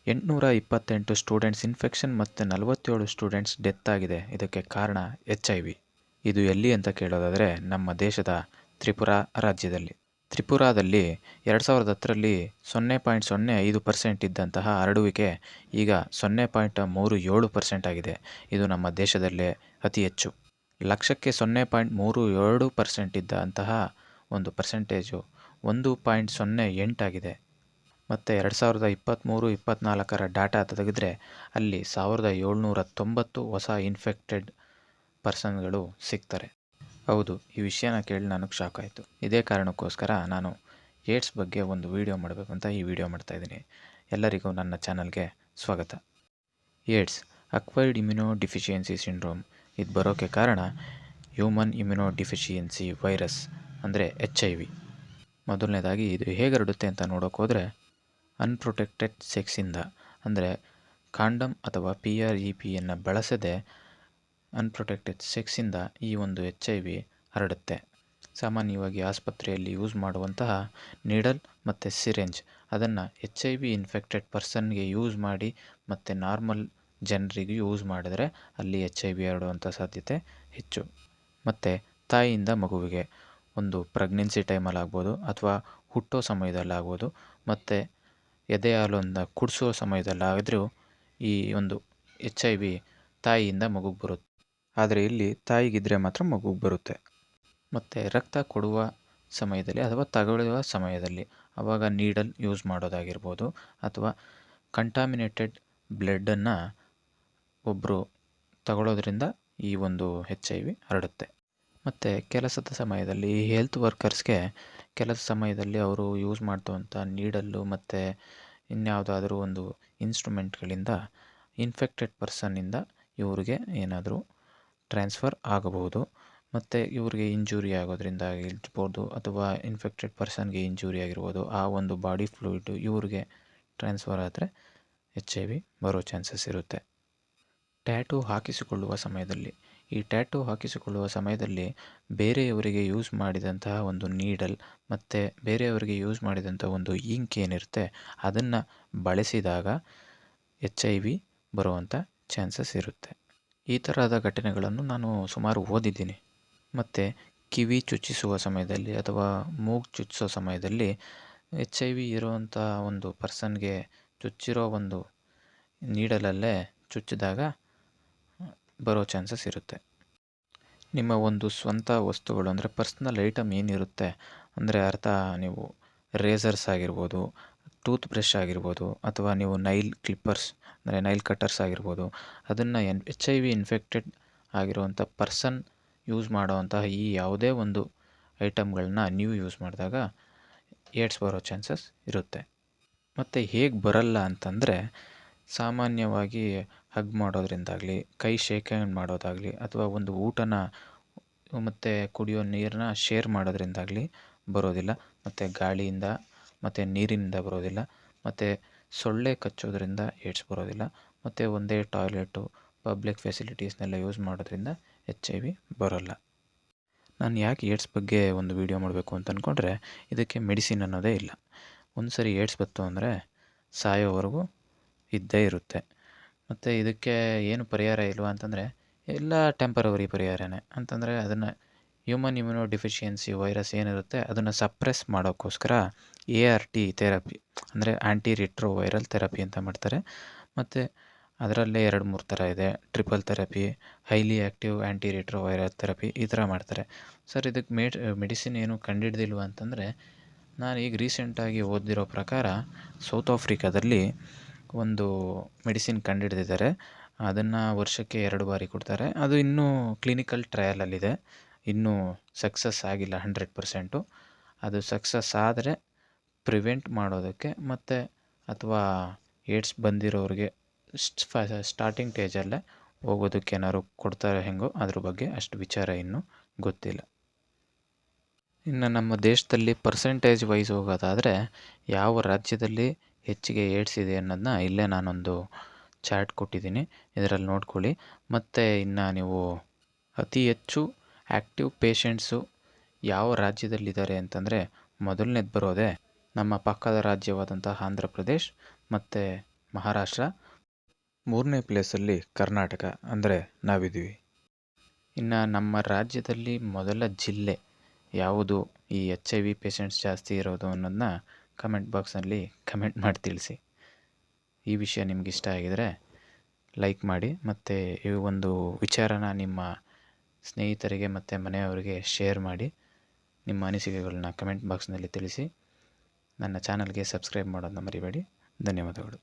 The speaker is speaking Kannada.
828 ಸ್ಟೂಡೆಂಟ್ಸ್ ಇನ್ಫೆಕ್ಷನ್ ಮತ್ತು 47 ಸ್ಟೂಡೆಂಟ್ಸ್ ಡೆತ್ ಆಗಿದೆ. ಇದಕ್ಕೆ ಕಾರಣ HIV. ಇದು ಎಲ್ಲಿ ಅಂತ ಕೇಳೋದಾದರೆ ನಮ್ಮ ದೇಶದ ತ್ರಿಪುರಾ ರಾಜ್ಯದಲ್ಲಿ. ತ್ರಿಪುರಾದಲ್ಲಿ 2010ರಲ್ಲಿ 0.05% ಇದ್ದಂತಹ ಹರಡುವಿಕೆ ಈಗ 0.37% ಆಗಿದೆ. ಇದು ನಮ್ಮ ದೇಶದಲ್ಲೇ ಅತಿ ಹೆಚ್ಚು. ಲಕ್ಷಕ್ಕೆ 0.32% ಇದ್ದಂತಹ ಒಂದು ಪರ್ಸೆಂಟೇಜು 1.08 ಆಗಿದೆ. ಮತ್ತು 2023-24ರ ಡಾಟಾ ತೆಗೆದರೆ ಅಲ್ಲಿ 1790 ಹೊಸ ಇನ್ಫೆಕ್ಟೆಡ್ ಪರ್ಸನ್ಗಳು ಸಿಗ್ತಾರೆ. ಹೌದು, ಈ ವಿಷಯನ ಕೇಳಿ ನನಗೆ ಶಾಕ್ ಆಯಿತು. ಇದೇ ಕಾರಣಕ್ಕೋಸ್ಕರ ನಾನು ಏಡ್ಸ್ ಬಗ್ಗೆ ಒಂದು ವಿಡಿಯೋ ಮಾಡಬೇಕು ಅಂತ ಈ ವಿಡಿಯೋ ಮಾಡ್ತಾಯಿದ್ದೀನಿ. ಎಲ್ಲರಿಗೂ ನನ್ನ ಚಾನಲ್ಗೆ ಸ್ವಾಗತ. AIDS acquired immuno deficiency syndrome. ಇದು ಬರೋಕ್ಕೆ ಕಾರಣ ಹ್ಯೂಮನ್ ಇಮ್ಯುನೋ ಡಿಫಿಷಿಯನ್ಸಿ ವೈರಸ್ ಅಂದರೆ HIV. ಮೊದಲನೇದಾಗಿ ಇದು ಹೇಗೆ ಹರಡುತ್ತೆ ಅಂತ ನೋಡೋಕೆ ಹೋದರೆ ಅನ್ಪ್ರೊಟೆಕ್ಟೆಡ್ ಸೆಕ್ಸಿಂದ, ಅಂದರೆ ಕಾಂಡಮ್ ಅಥವಾ PrEPಯನ್ನು ಬಳಸದೆ ಅನ್ಪ್ರೊಟೆಕ್ಟೆಡ್ ಸೆಕ್ಸಿಂದ ಈ ಒಂದು HIV ಹರಡುತ್ತೆ. ಸಾಮಾನ್ಯವಾಗಿ ಆಸ್ಪತ್ರೆಯಲ್ಲಿ ಯೂಸ್ ಮಾಡುವಂತಹ ನೀಡಲ್ ಮತ್ತು ಸಿರೆಂಜ್ ಅದನ್ನು HIV ಇನ್ಫೆಕ್ಟೆಡ್ ಪರ್ಸನ್ಗೆ ಯೂಸ್ ಮಾಡಿ ಮತ್ತು ನಾರ್ಮಲ್ ಜನರಿಗೆ ಯೂಸ್ ಮಾಡಿದರೆ ಅಲ್ಲಿ HIV ಹರಡುವಂಥ ಸಾಧ್ಯತೆ ಹೆಚ್ಚು. ಮತ್ತು ತಾಯಿಯಿಂದ ಮಗುವಿಗೆ ಒಂದು ಪ್ರೆಗ್ನೆನ್ಸಿ ಟೈಮಲ್ಲಿ ಆಗ್ಬೋದು ಅಥವಾ ಹುಟ್ಟೋ ಸಮಯದಲ್ಲಾಗ್ಬೋದು ಮತ್ತು ಎದೆ ಹಾಲನ್ನು ಕುಡಿಸೋ ಸಮಯದಲ್ಲಾದರೂ ಈ ಒಂದು HIV ತಾಯಿಯಿಂದ ಮಗುಗೆ ಬರುತ್ತೆ. ಆದರೆ ಇಲ್ಲಿ ತಾಯಿಗಿದ್ರೆ ಮಾತ್ರ ಮಗುಗೆ ಬರುತ್ತೆ. ಮತ್ತು ರಕ್ತ ಕೊಡುವ ಸಮಯದಲ್ಲಿ ಅಥವಾ ತಗೊಳ್ಳುವ ಸಮಯದಲ್ಲಿ ಆವಾಗ ನೀಡಲ್ ಯೂಸ್ ಮಾಡೋದಾಗಿರ್ಬೋದು ಅಥವಾ ಕಂಟಾಮಿನೇಟೆಡ್ ಬ್ಲಡ್ಡನ್ನು ಒಬ್ಬರು ತಗೊಳ್ಳೋದ್ರಿಂದ ಈ ಒಂದು HIV ಹರಡುತ್ತೆ. ಮತ್ತು ಕೆಲಸದ ಸಮಯದಲ್ಲಿ ಹೆಲ್ತ್ ವರ್ಕರ್ಸ್ಗೆ ಕೆಲಸ ಸಮಯದಲ್ಲಿ ಅವರು ಯೂಸ್ ಮಾಡ್ತವಂಥ ನೀಡಲ್ಲು ಮತ್ತು ಇನ್ಯಾವುದಾದ್ರೂ ಒಂದು ಇನ್ಸ್ಟ್ರೂಮೆಂಟ್ಗಳಿಂದ ಇನ್ಫೆಕ್ಟೆಡ್ ಪರ್ಸನ್ನಿಂದ ಇವ್ರಿಗೆ ಏನಾದರೂ ಟ್ರಾನ್ಸ್ಫರ್ ಆಗಬಹುದು. ಮತ್ತು ಇವ್ರಿಗೆ ಇಂಜುರಿ ಆಗೋದ್ರಿಂದ ಇರ್ಬೋದು ಅಥವಾ ಇನ್ಫೆಕ್ಟೆಡ್ ಪರ್ಸನ್ಗೆ ಇಂಜುರಿ ಆಗಿರ್ಬೋದು, ಆ ಒಂದು ಬಾಡಿ ಫ್ಲೂಯಿಡು ಇವ್ರಿಗೆ ಟ್ರಾನ್ಸ್ಫರ್ ಆದರೆ HIV ಬರೋ ಚಾನ್ಸಸ್ ಇರುತ್ತೆ. ಟ್ಯಾಟೂ ಹಾಕಿಸಿಕೊಳ್ಳುವ ಸಮಯದಲ್ಲಿ, ಈ ಟ್ಯಾಟೂ ಹಾಕಿಸಿಕೊಳ್ಳುವ ಸಮಯದಲ್ಲಿ ಬೇರೆಯವರಿಗೆ ಯೂಸ್ ಮಾಡಿದಂತಹ ಒಂದು ನೀಡಲ್ ಮತ್ತು ಬೇರೆಯವರಿಗೆ ಯೂಸ್ ಮಾಡಿದಂಥ ಒಂದು ಇಂಕ್ ಏನಿರುತ್ತೆ ಅದನ್ನು ಬಳಸಿದಾಗ HIV ಬರುವಂಥ ಚಾನ್ಸಸ್ ಇರುತ್ತೆ. ಈ ಥರದ ಘಟನೆಗಳನ್ನು ನಾನು ಸುಮಾರು ಓದಿದ್ದೀನಿ. ಮತ್ತು ಕಿವಿ ಚುಚ್ಚಿಸುವ ಸಮಯದಲ್ಲಿ ಅಥವಾ ಮೂಗು ಚುಚ್ಚಿಸೋ ಸಮಯದಲ್ಲಿ HIV ಇರುವಂಥ ಒಂದು ಪರ್ಸನ್ಗೆ ಚುಚ್ಚಿರೋ ಒಂದು ನೀಡಲಲ್ಲೇ ಚುಚ್ಚಿದಾಗ ಬರೋ ಚಾನ್ಸಸ್ ಇರುತ್ತೆ. ನಿಮ್ಮ ಒಂದು ಸ್ವಂತ ವಸ್ತುಗಳು ಅಂದರೆ ಪರ್ಸ್ನಲ್ ಐಟಮ್ ಏನಿರುತ್ತೆ, ಅಂದರೆ ಅರ್ಥ ನೀವು ರೇಸರ್ಸ್ ಆಗಿರ್ಬೋದು, ಟೂತ್ ಬ್ರಷ್ ಆಗಿರ್ಬೋದು ಅಥವಾ ನೀವು ನೈಲ್ ಕ್ಲಿಪ್ಪರ್ಸ್ ಅಂದರೆ ನೈಲ್ ಕಟ್ಟರ್ಸ್ ಆಗಿರ್ಬೋದು, ಅದನ್ನು HIV ಇನ್ಫೆಕ್ಟೆಡ್ ಆಗಿರುವಂಥ ಪರ್ಸನ್ ಯೂಸ್ ಮಾಡೋವಂತಹ ಈ ಯಾವುದೇ ಒಂದು ಐಟಮ್ಗಳನ್ನ ನೀವು ಯೂಸ್ ಮಾಡಿದಾಗ ಏಡ್ಸ್ ಬರೋ ಚಾನ್ಸಸ್ ಇರುತ್ತೆ. ಮತ್ತು ಹೇಗೆ ಬರಲ್ಲ ಅಂತಂದರೆ ಸಾಮಾನ್ಯವಾಗಿ ಹಗ್ ಮಾಡೋದ್ರಿಂದಾಗಲಿ, ಕೈ ಶೇಕ್ ಹ್ಯಾಂಡ್ ಮಾಡೋದಾಗಲಿ ಅಥವಾ ಒಂದು ಊಟನ ಮತ್ತು ಕುಡಿಯೋ ನೀರನ್ನ ಶೇರ್ ಮಾಡೋದ್ರಿಂದಾಗಲಿ ಬರೋದಿಲ್ಲ. ಮತ್ತು ಗಾಳಿಯಿಂದ ಮತ್ತು ನೀರಿನಿಂದ ಬರೋದಿಲ್ಲ. ಮತ್ತು ಸೊಳ್ಳೆ ಕಚ್ಚೋದ್ರಿಂದ ಏಡ್ಸ್ ಬರೋದಿಲ್ಲ. ಮತ್ತು ಒಂದೇ ಟಾಯ್ಲೆಟು, ಪಬ್ಲಿಕ್ ಫೆಸಿಲಿಟೀಸ್ನೆಲ್ಲ ಯೂಸ್ ಮಾಡೋದ್ರಿಂದ HIV ಬರೋಲ್ಲ. ನಾನು ಯಾಕೆ ಏಡ್ಸ್ ಬಗ್ಗೆ ಒಂದು ವಿಡಿಯೋ ಮಾಡಬೇಕು ಅಂತ ಅಂದ್ಕೊಂಡ್ರೆ ಇದಕ್ಕೆ ಮೆಡಿಸಿನ್ ಅನ್ನೋದೇ ಇಲ್ಲ. ಒಂದು ಸರಿ ಏಡ್ಸ್ ಬಂತು ಅಂದರೆ ಸಾಯೋವರೆಗೂ ಇದ್ದೇ ಇರುತ್ತೆ. ಮತ್ತು ಇದಕ್ಕೆ ಏನು ಪರಿಹಾರ ಇಲ್ವಾ ಅಂತಂದರೆ ಎಲ್ಲ ಟೆಂಪರವರಿ ಪರಿಹಾರನೇ. ಅಂತಂದರೆ ಅದನ್ನು ಹ್ಯೂಮನ್ ಇಮ್ಯುನೋ ಡಿಫಿಷಿಯನ್ಸಿ ವೈರಸ್ ಏನಿರುತ್ತೆ ಅದನ್ನು ಸಪ್ರೆಸ್ ಮಾಡೋಕ್ಕೋಸ್ಕರ ART ಥೆರಪಿ ಅಂದರೆ ಆ್ಯಂಟಿ ರಿಟ್ರೋ ವೈರಲ್ ಥೆರಪಿ ಅಂತ ಮಾಡ್ತಾರೆ. ಮತ್ತು ಅದರಲ್ಲೇ 2-3 ಥರ ಇದೆ. ಟ್ರಿಪಲ್ ಥೆರಪಿ, ಹೈಲಿ ಆ್ಯಕ್ಟಿವ್ ಆ್ಯಂಟಿ ರಿಟ್ರೋ ವೈರಲ್ ಥೆರಪಿ, ಈ ಥರ ಮಾಡ್ತಾರೆ. ಸರ್ ಇದಕ್ಕೆ ಮೆಡಿಸಿನ್ ಏನು ಕಂಡುಹಿಡ್ದಿಲ್ವ ಅಂತಂದರೆ ನಾನು ಈಗ ರೀಸೆಂಟಾಗಿ ಓದಿರೋ ಪ್ರಕಾರ ಸೌತ್ ಆಫ್ರಿಕಾದಲ್ಲಿ ಒಂದು ಮೆಡಿಸಿನ್ ಕಂಡುಹಿಡ್ದಿದ್ದಾರೆ. ಅದನ್ನು ವರ್ಷಕ್ಕೆ 2 ಬಾರಿ ಕೊಡ್ತಾರೆ. ಅದು ಇನ್ನೂ ಕ್ಲಿನಿಕಲ್ ಟ್ರಯಲಲ್ಲಿದೆ. ಇನ್ನೂ ಸಕ್ಸಸ್ ಆಗಿಲ್ಲ 100%. ಅದು ಸಕ್ಸಸ್ ಆದರೆ ಪ್ರಿವೆಂಟ್ ಮಾಡೋದಕ್ಕೆ ಮತ್ತು ಅಥವಾ ಏಡ್ಸ್ ಬಂದಿರೋರಿಗೆ ಸ್ಟಾರ್ಟಿಂಗ್ ಸ್ಟೇಜಲ್ಲೇ ಹೋಗೋದಕ್ಕೆ ಏನಾದ್ರು ಕೊಡ್ತಾರೆ ಹೆಂಗೋ ಅದ್ರ ಬಗ್ಗೆ ಅಷ್ಟು ವಿಚಾರ ಇನ್ನೂ ಗೊತ್ತಿಲ್ಲ. ಇನ್ನು ನಮ್ಮ ದೇಶದಲ್ಲಿ ಪರ್ಸೆಂಟೇಜ್ ವೈಸ್ ಹೋಗೋದಾದರೆ ಯಾವ ರಾಜ್ಯದಲ್ಲಿ ಹೆಚ್ಚಿಗೆ ಏಡ್ಸ್ ಇದೆ ಅನ್ನೋದನ್ನ ಇಲ್ಲೇ ನಾನೊಂದು ಚಾರ್ಟ್ ಕೊಟ್ಟಿದ್ದೀನಿ, ಇದರಲ್ಲಿ ನೋಡ್ಕೊಳ್ಳಿ. ಮತ್ತು ಇನ್ನು ನೀವು ಅತಿ ಹೆಚ್ಚು ಆ್ಯಕ್ಟಿವ್ ಪೇಷಂಟ್ಸು ಯಾವ ರಾಜ್ಯದಲ್ಲಿದ್ದಾರೆ ಅಂತಂದರೆ ಮೊದಲನೇದು ಬರೋದೇ ನಮ್ಮ ಪಕ್ಕದ ರಾಜ್ಯವಾದಂಥ ಆಂಧ್ರ ಪ್ರದೇಶ್ ಮತ್ತು ಮಹಾರಾಷ್ಟ್ರ, 3ನೇ ಪ್ಲೇಸಲ್ಲಿ ಕರ್ನಾಟಕ ಅಂದರೆ ನಾವಿದ್ದೀವಿ. ಇನ್ನು ನಮ್ಮ ರಾಜ್ಯದಲ್ಲಿ ಮೊದಲ ಜಿಲ್ಲೆ ಯಾವುದು ಈ HIV ಪೇಷಂಟ್ಸ್ ಜಾಸ್ತಿ ಇರೋದು ಅನ್ನೋದನ್ನ ಕಮೆಂಟ್ ಬಾಕ್ಸ್ನಲ್ಲಿ ಕಮೆಂಟ್ ಮಾಡಿ ತಿಳಿಸಿ. ಈ ವಿಷಯ ನಿಮ್ಗೆ ಇಷ್ಟ ಆಗಿದರೆ ಲೈಕ್ ಮಾಡಿ, ಮತ್ತು ಈ ಒಂದು ವಿಚಾರನ ನಿಮ್ಮ ಸ್ನೇಹಿತರಿಗೆ ಮತ್ತು ಮನೆಯವರಿಗೆ ಶೇರ್ ಮಾಡಿ. ನಿಮ್ಮ ಅನಿಸಿಕೆಗಳನ್ನ ಕಮೆಂಟ್ ಬಾಕ್ಸ್ನಲ್ಲಿ ತಿಳಿಸಿ. ನನ್ನ ಚಾನಲ್ಗೆ ಸಬ್ಸ್ಕ್ರೈಬ್ ಮಾಡೋದನ್ನ ಮರಿಬೇಡಿ. ಧನ್ಯವಾದಗಳು.